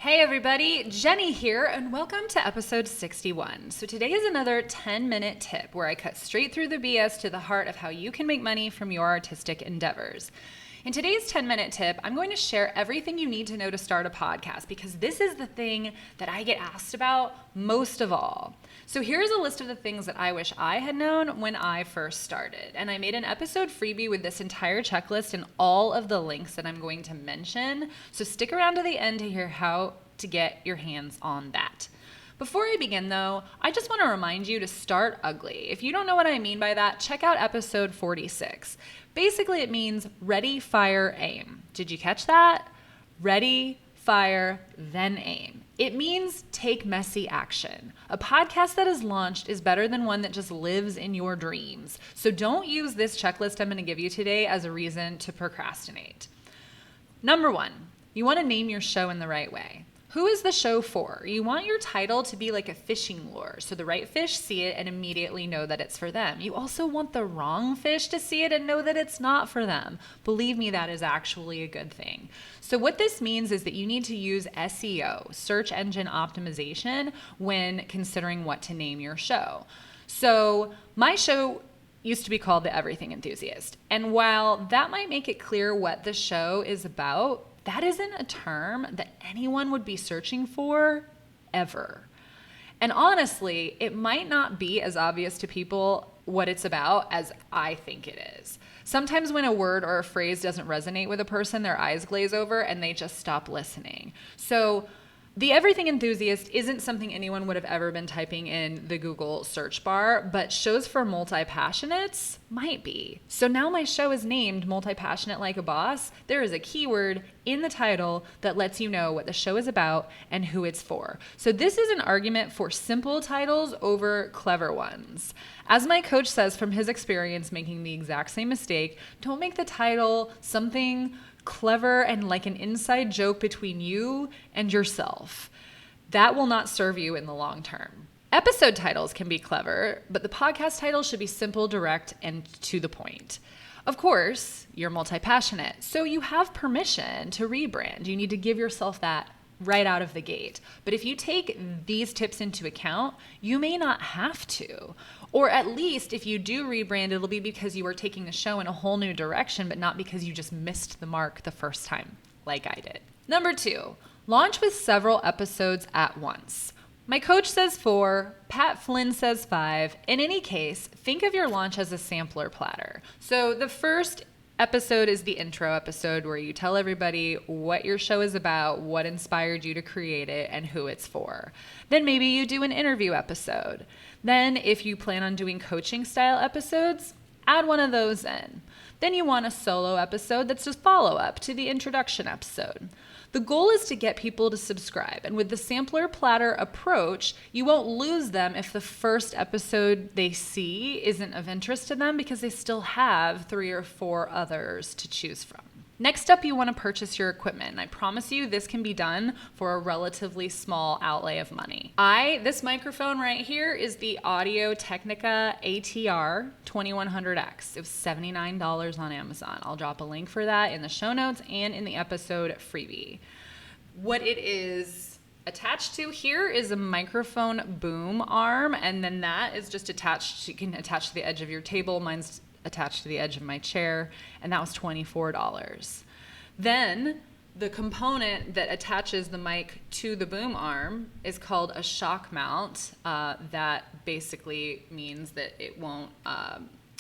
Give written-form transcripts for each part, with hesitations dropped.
Hey everybody, Jennie here, and welcome to episode 61. So today is another 10-minute tip where I cut straight through the BS to the heart of how you can make money from your artistic endeavors. In today's 10-minute tip, I'm going to share everything you need to know to start a podcast because this is the thing that I get asked about most of all. So here's a list of the things that I wish I had known when I first started. And I made an episode freebie with this entire checklist and all of the links that I'm going to mention. So stick around to the end to hear how to get your hands on that. Before I begin though, I just want to remind you to start ugly. If you don't know what I mean by that, check out episode 46. Basically, it means ready, fire, aim. Did you catch that? Ready, fire, then aim. It means take messy action. A podcast that is launched is better than one that just lives in your dreams. So don't use this checklist I'm going to give you today as a reason to procrastinate. Number 1, you want to name your show in the right way. Who is the show for? You want your title to be like a fishing lure, so the right fish see it and immediately know that it's for them. You also want the wrong fish to see it and know that it's not for them. Believe me, that is actually a good thing. So what this means is that you need to use SEO, search engine optimization, when considering what to name your show. So my show used to be called The Everything Enthusiast. And while that might make it clear what the show is about, that isn't a term that anyone would be searching for ever. And honestly, it might not be as obvious to people what it's about as I think it is. Sometimes when a word or a phrase doesn't resonate with a person, their eyes glaze over and they just stop listening. So The Everything Enthusiast isn't something anyone would have ever been typing in the Google search bar, but shows for multi-passionates might be. So now my show is named Multi-Passionate Like a Boss. There is a keyword in the title that lets you know what the show is about and who it's for. So this is an argument for simple titles over clever ones. As my coach says from his experience making the exact same mistake, don't make the title something clever and like an inside joke between you and yourself. That will not serve you in the long term. Episode titles can be clever, but the podcast title should be simple, direct, and to the point. Of course, you're multi-passionate, so you have permission to rebrand. You need to give yourself that right out of the gate. But if you take these tips into account, you may not have to. Or at least if you do rebrand, it'll be because you are taking the show in a whole new direction, but not because you just missed the mark the first time, like I did. Number 2, launch with several episodes at once. My coach says 4, Pat Flynn says 5. In any case, think of your launch as a sampler platter. So the first episode is the intro episode where you tell everybody what your show is about, what inspired you to create it, and who it's for. Then maybe you do an interview episode. Then if you plan on doing coaching style episodes, add one of those in. Then you want a solo episode that's just follow-up to the introduction episode. The goal is to get people to subscribe, and with the sampler platter approach, you won't lose them if the first episode they see isn't of interest to them because they still have 3 or 4 others to choose from. Next up, you want to purchase your equipment. And I promise you this can be done for a relatively small outlay of money. This microphone right here is the Audio-Technica ATR 2100X. It was $79 on Amazon. I'll drop a link for that in the show notes and in the episode freebie. What it is attached to here is a microphone boom arm, and then that is just attached. You can attach to the edge of your table. Mine's attached to the edge of my chair, and that was $24. Then the component that attaches the mic to the boom arm is called a shock mount. That basically means that it won't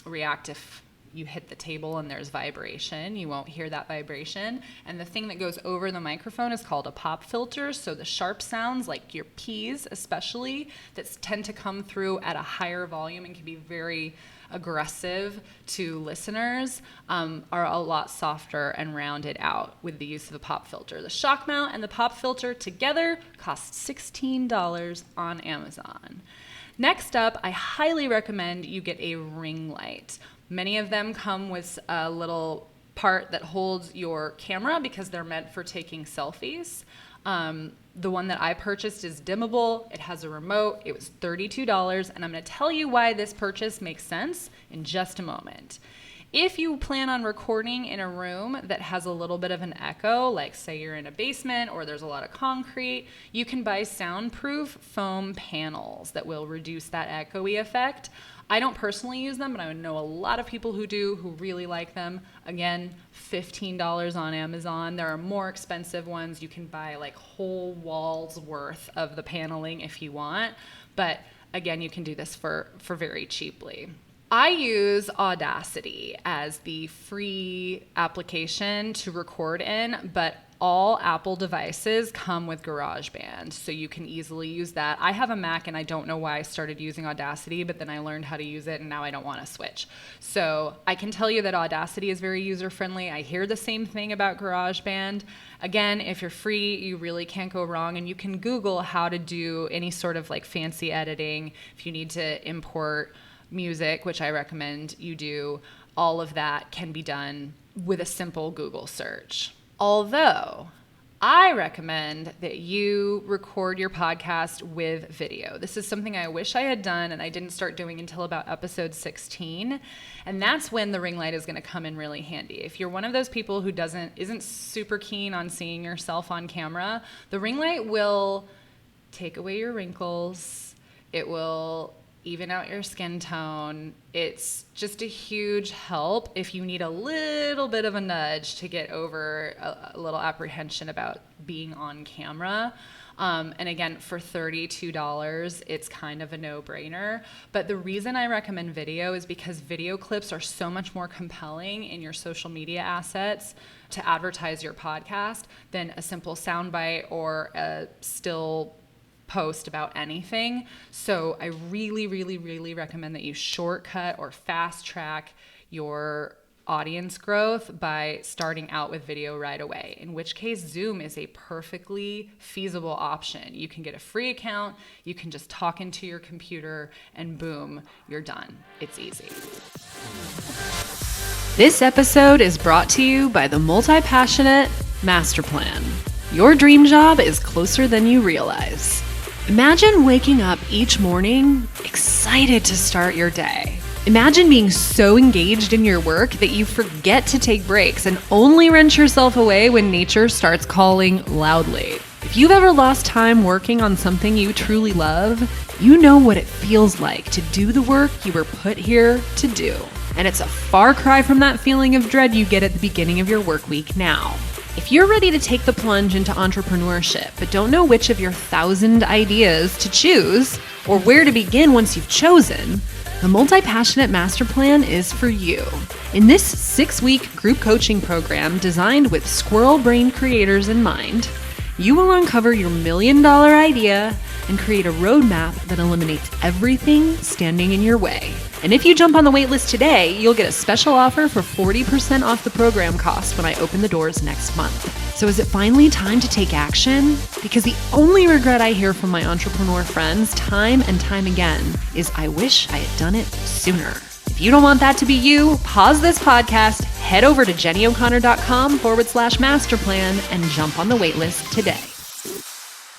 react if you hit the table and there's vibration. You won't hear that vibration. And the thing that goes over the microphone is called a pop filter. So the sharp sounds, like your P's especially, that tend to come through at a higher volume and can be very aggressive to listeners, are a lot softer and rounded out with the use of the pop filter. The shock mount and the pop filter together cost $16 on Amazon. Next up, I highly recommend you get a ring light. Many of them come with a little part that holds your camera because they're meant for taking selfies. The one that I purchased is dimmable. It has a remote. It was $32, and I'm going to tell you why this purchase makes sense in just a moment. If you plan on recording in a room that has a little bit of an echo, like say you're in a basement or there's a lot of concrete, you can buy soundproof foam panels that will reduce that echoey effect. I don't personally use them, but I know a lot of people who do, who really like them. Again, $15 on Amazon. There are more expensive ones. You can buy like whole walls worth of the paneling if you want. But again, you can do this for very cheaply. I use Audacity as the free application to record in, but all Apple devices come with GarageBand, so you can easily use that. I have a Mac and I don't know why I started using Audacity, but then I learned how to use it and now I don't want to switch. So I can tell you that Audacity is very user-friendly. I hear the same thing about GarageBand. Again, if you're free, you really can't go wrong, and you can Google how to do any sort of like fancy editing. If you need to import music, which I recommend you do, all of that can be done with a simple Google search. Although I recommend that you record your podcast with video. This is something I wish I had done and I didn't start doing until about episode 16. And that's when the ring light is going to come in really handy. If you're one of those people who isn't super keen on seeing yourself on camera, the ring light will take away your wrinkles. It will even out your skin tone. It's just a huge help if you need a little bit of a nudge to get over a little apprehension about being on camera. And again, for $32, it's kind of a no-brainer. But the reason I recommend video is because video clips are so much more compelling in your social media assets to advertise your podcast than a simple soundbite or a still post about anything. So I really, really, really recommend that you shortcut or fast track your audience growth by starting out with video right away, in which case Zoom is a perfectly feasible option. You can get a free account, you can just talk into your computer, and boom, you're done. It's easy. This episode is brought to you by the Multi-Passionate Master Plan. Your dream job is closer than you realize. Imagine waking up each morning excited to start your day. Imagine being so engaged in your work that you forget to take breaks and only wrench yourself away when nature starts calling loudly. If you've ever lost time working on something you truly love, you know what it feels like to do the work you were put here to do. And it's a far cry from that feeling of dread you get at the beginning of your work week now. If you're ready to take the plunge into entrepreneurship, but don't know which of your 1,000 ideas to choose or where to begin once you've chosen, the Multi-Passionate Master Plan is for you. In this 6-week group coaching program designed with squirrel brain creators in mind, you will uncover your $1 million idea and create a roadmap that eliminates everything standing in your way. And if you jump on the waitlist today, you'll get a special offer for 40% off the program cost when I open the doors next month. So is it finally time to take action? Because the only regret I hear from my entrepreneur friends time and time again is I wish I had done it sooner. If you don't want that to be you, pause this podcast, head over to jennyo'connor.com/masterplan and jump on the waitlist today.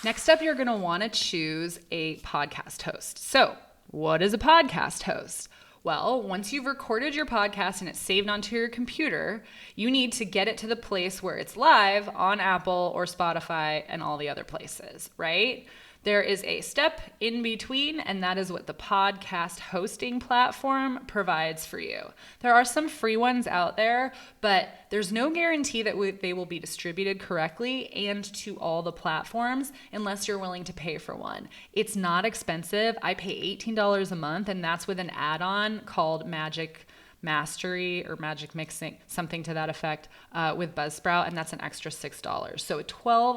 Next up, you're going to want to choose a podcast host. So what is a podcast host? Well, once you've recorded your podcast and it's saved onto your computer, you need to get it to the place where it's live on Apple or Spotify and all the other places, right? There is a step in between, and that is what the podcast hosting platform provides for you. There are some free ones out there, but there's no guarantee that they will be distributed correctly and to all the platforms unless you're willing to pay for one. It's not expensive. I pay $18 a month, and that's with an add-on called Magic Mastery or Magic Mixing, something to that effect, with Buzzsprout, and that's an extra $6. So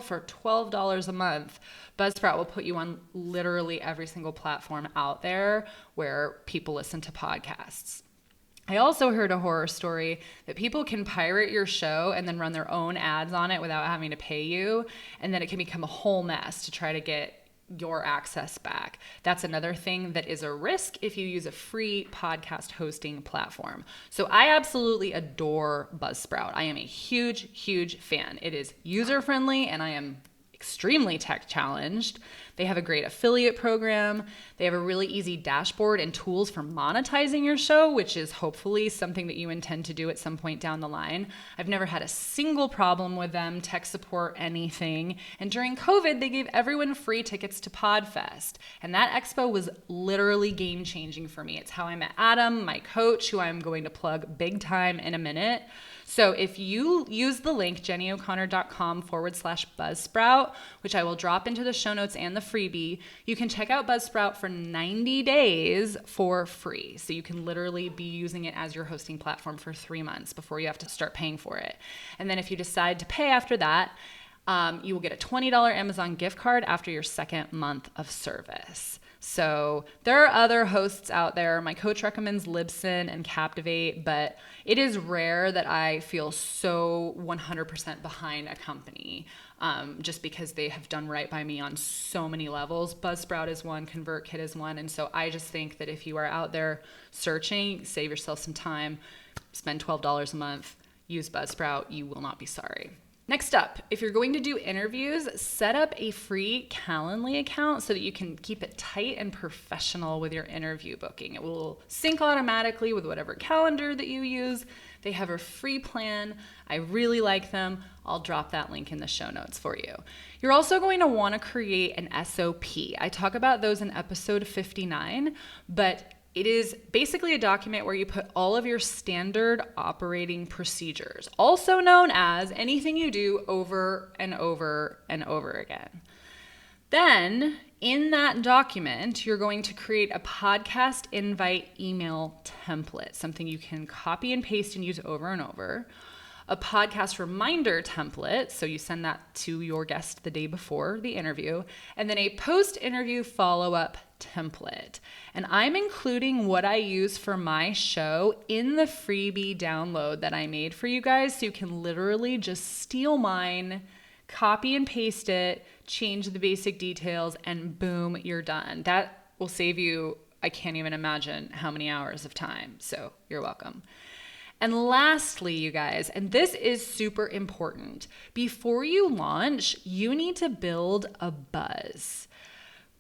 for $12 a month, Buzzsprout will put you on literally every single platform out there where people listen to podcasts. I also heard a horror story that people can pirate your show and then run their own ads on it without having to pay you, and then it can become a whole mess to try to get your access back. That's another thing that is a risk if you use a free podcast hosting platform. So I absolutely adore Buzzsprout. I am a huge, huge fan. It is user-friendly and I am extremely tech challenged. They have a great affiliate program. They have a really easy dashboard and tools for monetizing your show, which is hopefully something that you intend to do at some point down the line. I've never had a single problem with them, tech support, anything. And during COVID, they gave everyone free tickets to PodFest. And that expo was literally game-changing for me. It's how I met Adam, my coach, who I'm going to plug big time in a minute. So if you use the link jennyo'connor.com/Buzzsprout, which I will drop into the show notes and the freebie, you can check out Buzzsprout for 90 days for free. So you can literally be using it as your hosting platform for 3 months before you have to start paying for it. And then if you decide to pay after that, you will get a $20 Amazon gift card after your second month of service. So there are other hosts out there. My coach recommends Libsyn and Captivate, but it is rare that I feel so 100% behind a company just because they have done right by me on so many levels. Buzzsprout is one, ConvertKit is one. And so I just think that if you are out there searching, save yourself some time, spend $12 a month, use Buzzsprout, you will not be sorry. Next up, if you're going to do interviews, set up a free Calendly account so that you can keep it tight and professional with your interview booking. It will sync automatically with whatever calendar that you use. They have a free plan. I really like them. I'll drop that link in the show notes for you. You're also going to want to create an SOP. I talk about those in episode 59, but it is basically a document where you put all of your standard operating procedures, also known as anything you do over and over and over again. Then in that document, you're going to create a podcast invite email template, something you can copy and paste and use over and over. A podcast reminder template, so you send that to your guest the day before the interview, and then a post-interview follow-up template. And I'm including what I use for my show in the freebie download that I made for you guys, so you can literally just steal mine, copy and paste it, change the basic details, and boom, you're done. That will save you, I can't even imagine how many hours of time, so you're welcome. And lastly, you guys, and this is super important, before you launch, you need to build a buzz.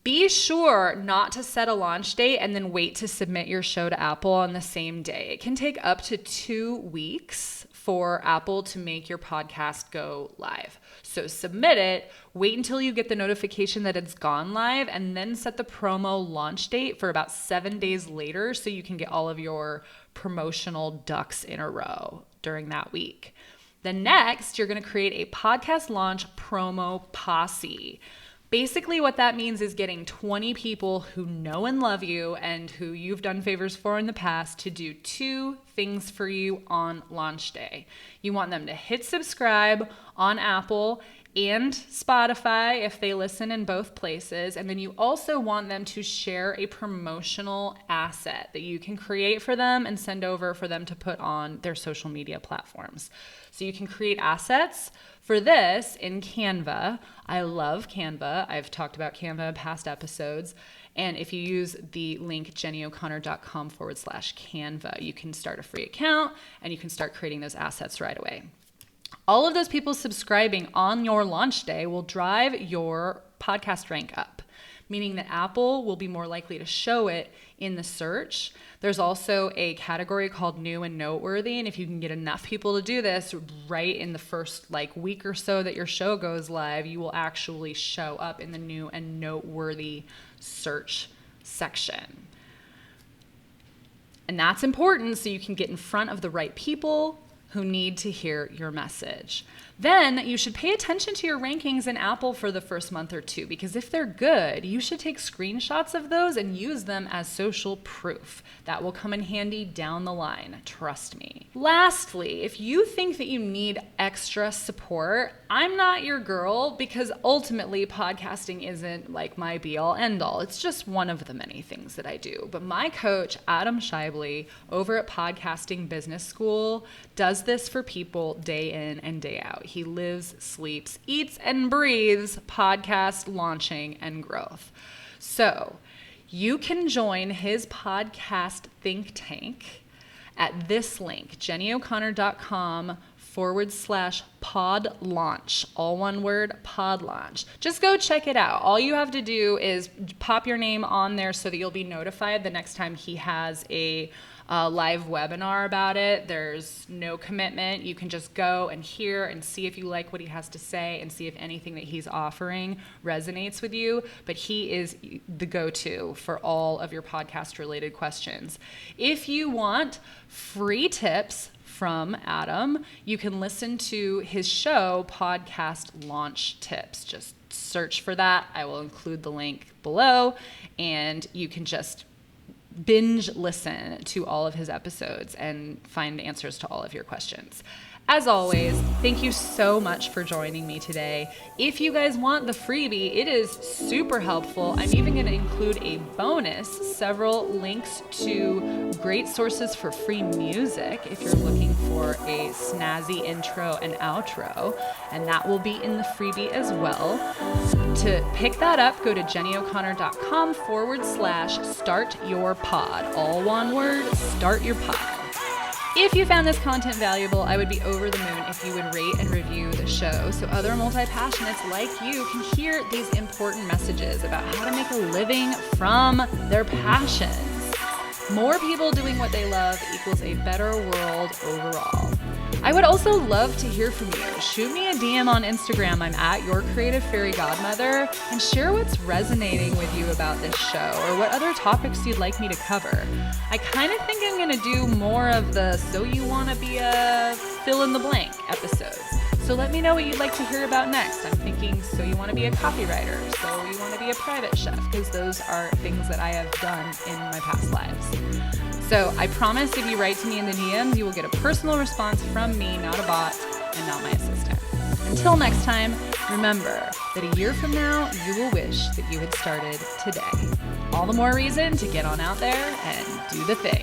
Be sure not to set a launch date and then wait to submit your show to Apple on the same day. It can take up to 2 weeks for Apple to make your podcast go live. So submit it, wait until you get the notification that it's gone live, and then set the promo launch date for about 7 days later so you can get all of your promotional ducks in a row during that week. Then next, you're going to create a podcast launch promo posse. Basically, what that means is getting 20 people who know and love you and who you've done favors for in the past to do 2 things for you on launch day. You want them to hit subscribe on Apple and Spotify if they listen in both places. And then you also want them to share a promotional asset that you can create for them and send over for them to put on their social media platforms. So you can create assets for this in Canva. I love Canva. I've talked about Canva in past episodes. And if you use the link jennyo'connor.com/Canva, you can start a free account and you can start creating those assets right away. All of those people subscribing on your launch day will drive your podcast rank up, meaning that Apple will be more likely to show it in the search. There's also a category called new and noteworthy. And if you can get enough people to do this right in the first week or so that your show goes live, you will actually show up in the new and noteworthy search section. And that's important so you can get in front of the right people who need to hear your message. Then you should pay attention to your rankings in Apple for the first month or 2, because if they're good, you should take screenshots of those and use them as social proof. That will come in handy down the line, trust me. Lastly, if you think that you need extra support, I'm not your girl, because ultimately podcasting isn't my be-all end-all. It's just one of the many things that I do. But my coach, Adam Shively, over at Podcasting Business School, does this for people day in and day out. He lives, sleeps, eats, and breathes podcast launching and growth. So you can join his podcast Thinktank at this link, jennyo'connor.com pod launch, all one word, pod launch. Just go check it out. All you have to do is pop your name on there so that you'll be notified the next time he has a live webinar about it. There's no commitment. You can just go and hear and see if you like what he has to say and see if anything that he's offering resonates with you. But he is the go-to for all of your podcast related questions. If you want free tips from Adam, you can listen to his show, Podcast Launch Tips. Just search for that. I will include the link below, and you can just binge listen to all of his episodes and find answers to all of your questions. As always, thank you so much for joining me today. If you guys want the freebie, it is super helpful. I'm even going to include a bonus, several links to great sources for free music if you're looking for a snazzy intro and outro, and that will be in the freebie as well. To pick that up, go to jennyo'connor.com/start your pod. All one word, start your pod. If you found this content valuable, I would be over the moon if you would rate and review the show so other multi-passionates like you can hear these important messages about how to make a living from their passions. More people doing what they love equals a better world overall. I would also love to hear from you. Shoot me a DM on Instagram. I'm at Your Creative Fairy Godmother, and share what's resonating with you about this show or what other topics you'd like me to cover. I kind of think I'm going to do more of the so you want to be a fill in the blank episodes. So let me know what you'd like to hear about next. I'm thinking so you want to be a copywriter, so you want to be a private chef, because those are things that I have done in my past lives. So I promise if you write to me in the DMs, you will get a personal response from me, not a bot, and not my assistant. Until next time, remember that a year from now, you will wish that you had started today. All the more reason to get on out there and do the thing.